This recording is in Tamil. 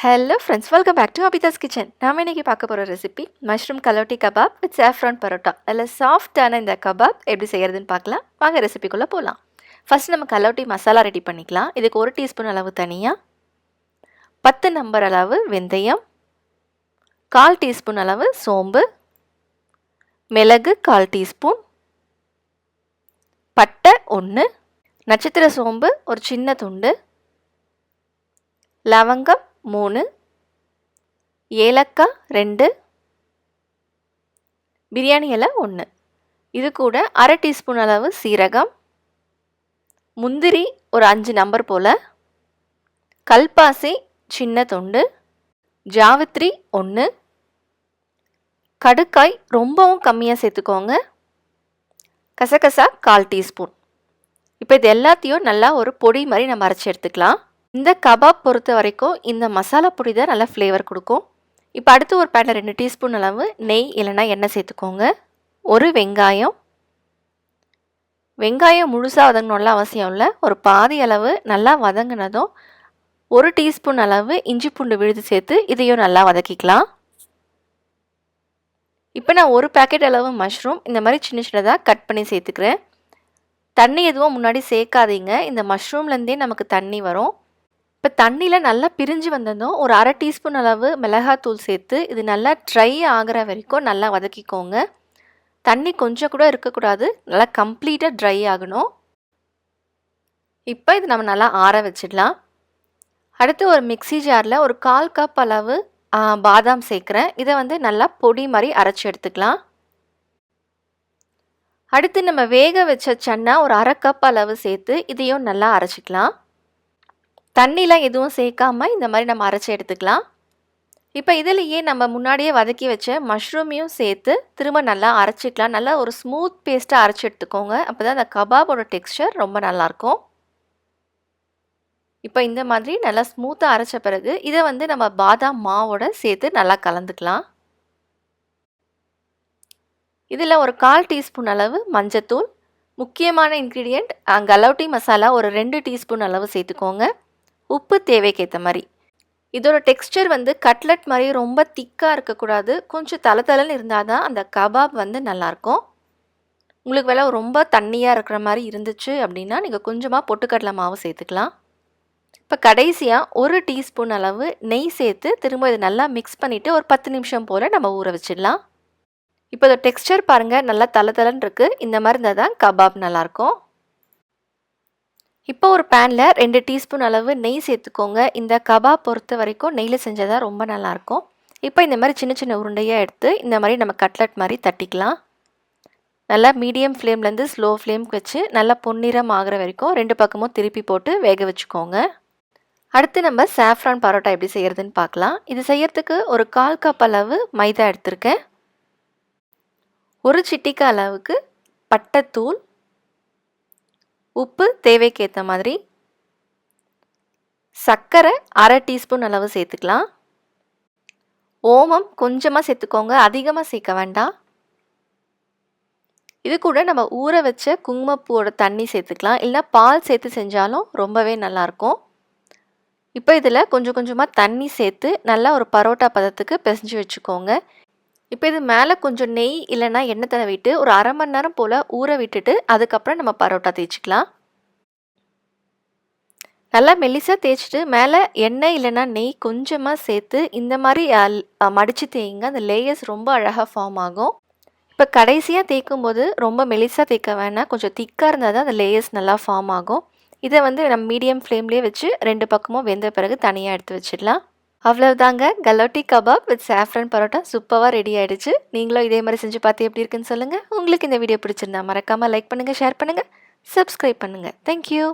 Hello friends, welcome back to Abitha's kitchen. நாம் இன்றைக்கி பார்க்க போகிற recipe mushroom galouti kebab with saffron paratha. அதில் சாஃப்டான இந்த கபாப் எப்படி செய்கிறதுன்னு பார்க்கலாம். வாங்க ரெசிபிக்குள்ளே போகலாம். ஃபஸ்ட் நம்ம கலோட்டி மசாலா ரெடி பண்ணிக்கலாம். இதுக்கு 1 டீஸ்பூன் அளவு தனியாக, 10 நம்பர் அளவு வெந்தயம், 1/4 டீஸ்பூன் அளவு சோம்பு, மிளகு 1/4 டீஸ்பூன், பட்டை 1, நட்சத்திர சோம்பு ஒரு சின்ன துண்டு, லவங்கம் 3, ஏலக்காய் 2, பிரியாணி இலை 1. இது கூட 1/2 டீஸ்பூன் அளவு சீரகம், முந்திரி ஒரு 5 நம்பர் போல், கல்பாசி சின்ன துண்டு, ஜாவித்ரி 1, கடுக்காய் ரொம்பவும் கம்மியாக சேர்த்துக்கோங்க, கசகசா 1/4 டீஸ்பூன். இப்போ இது எல்லாத்தையும் நல்லா ஒரு பொடி மாதிரி நம்ம அரைச்சி எடுத்துக்கலாம். இந்த கபாப் பொறுத்த வரைக்கும் இந்த மசாலா பொடி தான் நல்லா ஃப்ளேவர் கொடுக்கும். இப்போ அடுத்து ஒரு பேனில் 2 டீஸ்பூன் அளவு நெய் இல்லைனா எண்ணெய் சேர்த்துக்கோங்க. ஒரு வெங்காயம் முழுசாக வதங்கணும்லாம் அவசியம் இல்லை. ஒரு பாதி அளவு நல்லா வதங்கினதும் 1 டீஸ்பூன் அளவு இஞ்சி பூண்டு விழுது சேர்த்து இதையும் நல்லா வதக்கிக்கலாம். இப்போ நான் 1 பேக்கெட் அளவு மஷ்ரூம் இந்த மாதிரி சின்ன சின்னதாக கட் பண்ணி சேர்த்துக்கிறேன். தண்ணி எதுவும் முன்னாடி சேர்க்காதீங்க, இந்த மஷ்ரூம்லேருந்தே நமக்கு தண்ணி வரும். இப்போ தண்ணியில் நல்லா பிரிஞ்சு வந்ததும் ஒரு 1/2 டீஸ்பூன் அளவு மிளகாத்தூள் சேர்த்து இது நல்லா ட்ரை ஆகிற வரைக்கும் நல்லா வதக்கிக்கோங்க. தண்ணி கொஞ்சம் கூட இருக்கக்கூடாது, நல்லா கம்ப்ளீட்டாக ட்ரை ஆகணும். இப்போ இது நம்ம நல்லா ஆற வச்சிடலாம். அடுத்து ஒரு மிக்ஸி ஜாரில் ஒரு 1/4 கப் அளவு பாதாம் சேர்க்குறேன். இதை நல்லா பொடி மாதிரி அரைச்சி எடுத்துக்கலாம். அடுத்து நம்ம வேக வச்ச சன்னா ஒரு 1/2 கப் அளவு சேர்த்து இதையும் நல்லா அரைச்சிக்கலாம். தண்ணிலாம் எதுவும் சேர்க்காமல் இந்த மாதிரி நம்ம அரைச்சி எடுத்துக்கலாம். இப்போ இதிலேயே நம்ம முன்னாடியே வதக்கி வச்ச மஷ்ரூமையும் சேர்த்து திரும்ப நல்லா அரைச்சிக்கலாம். நல்லா ஒரு ஸ்மூத் பேஸ்ட்டாக அரைச்சி எடுத்துக்கோங்க. அப்போ தான் அந்த கபாபோட டெக்ஸ்சர் ரொம்ப நல்லாயிருக்கும். இப்போ இந்த மாதிரி நல்லா ஸ்மூத்தாக அரைச்ச பிறகு இதை நம்ம பாதாம் மாவோட சேர்த்து நல்லா கலந்துக்கலாம். இதில் ஒரு 1/4 டீஸ்பூன் அளவு மஞ்சத்தூள், முக்கியமான இன்க்ரீடியண்ட் கலோட்டி மசாலா ஒரு 2 டீஸ்பூன் அளவு சேர்த்துக்கோங்க. உப்பு தேவைக்கேற்ற மாதிரி. இதோட டெக்ஸ்சர் கட்லட் மாதிரி ரொம்ப திக்காக இருக்கக்கூடாது, கொஞ்சம் தளதளன்னு இருந்தால் தான் அந்த கபாப் நல்லாயிருக்கும். உங்களுக்கு வேலை ரொம்ப தண்ணியாக இருக்கிற மாதிரி இருந்துச்சு அப்படின்னா நீங்கள் கொஞ்சமாக பொட்டுக்கடலை மாவு சேர்த்துக்கலாம். இப்போ கடைசியாக 1 டீஸ்பூன் அளவு நெய் சேர்த்து திரும்ப இதை நல்லா மிக்ஸ் பண்ணிவிட்டு ஒரு 10 நிமிஷம் போல் நம்ம ஊற வச்சிடலாம். இப்போ இதோட டெக்ஸ்சர் பாருங்கள், நல்லா தளதளன்னு இருக்குது. இந்த மாதிரி இருந்தால் தான் கபாப் நல்லாயிருக்கும். இப்போ ஒரு பேனில் 2 டீஸ்பூன் அளவு நெய் சேர்த்துக்கோங்க. இந்த கபாப் பொறுத்த வரைக்கும் நெய்யில் செஞ்சதாக ரொம்ப நல்லாயிருக்கும். இப்போ இந்த மாதிரி சின்ன சின்ன உருண்டையாக எடுத்து இந்த மாதிரி நம்ம கட்லட் மாதிரி தட்டிக்கலாம். நல்லா மீடியம் ஃப்ளேம்லேருந்து ஸ்லோ ஃப்ளேம்க்கு வச்சு நல்லா பொன்னிறம் ஆகிற வரைக்கும் 2 பக்கமும் திருப்பி போட்டு வேக வச்சுக்கோங்க. அடுத்து நம்ம சாஃப்ரான் பரோட்டா எப்படி செய்கிறதுன்னு பார்க்கலாம். இது செய்கிறதுக்கு ஒரு 1/4 கப் அளவு மைதா எடுத்திருக்கேன். ஒரு சிட்டிகை அளவுக்கு பட்டைத்தூள், உப்பு தேவைக்கேற்ற மாதிரி, சர்க்கரை 1/2 டீஸ்பூன் அளவு சேர்த்துக்கலாம். ஓமம் கொஞ்சமாக சேர்த்துக்கோங்க, அதிகமாக சேர்க்க வேண்டாம். இது கூட நம்ம ஊற வச்ச குங்குமப்பூவோட தண்ணி சேர்த்துக்கலாம், இல்லைனா பால் சேர்த்து செஞ்சாலும் ரொம்பவே நல்லாயிருக்கும். இப்போ இதில் கொஞ்சம் கொஞ்சமாக தண்ணி சேர்த்து நல்லா ஒரு பரோட்டா பதத்துக்கு பிசைஞ்சு வச்சுக்கோங்க. இப்போ இது மேலே கொஞ்சம் நெய் இல்லைனா எண்ணெய் தடவிட்டு ஒரு 1/2 மணி நேரம் போல் ஊற விட்டுட்டு அதுக்கப்புறம் நம்ம பரோட்டா தேய்ச்சிக்கலாம். நல்லா மெல்லிசாக தேய்ச்சிட்டு மேலே எண்ணெய் இல்லைனா நெய் கொஞ்சமாக சேர்த்து இந்த மாதிரி மடித்து தேய்ங்க. அந்த லேயர்ஸ் ரொம்ப அழகாக ஃபார்ம் ஆகும். இப்போ கடைசியாக தேய்க்கும் போது ரொம்ப மெல்லிசாக தேய்க்க வேணாம், கொஞ்சம் திக்காக இருந்தால் தான் அந்த லேயர்ஸ் நல்லா ஃபார்ம் ஆகும். இதை நம்ம மீடியம் ஃப்ளேம்லேயே வச்சு 2 பக்கமும் வெந்த பிறகு தனியாக எடுத்து வச்சிடலாம். அவ்வளவுதாங்க, கலோட்டி கபாப் வித் சாஃப்ரான் பரோட்டா சூப்பராக ரெடி ஆகிடுச்சு. நீங்களும் இதே மாதிரி செஞ்சு பார்த்து எப்படி இருக்குன்னு சொல்லுங்கள். உங்களுக்கு இந்த வீடியோ பிடிச்சிருந்தா மறக்காமல் லைக் பண்ணுங்கள், ஷேர் பண்ணுங்கள், சப்ஸ்கிரைப் பண்ணுங்கள். தேங்க்யூ.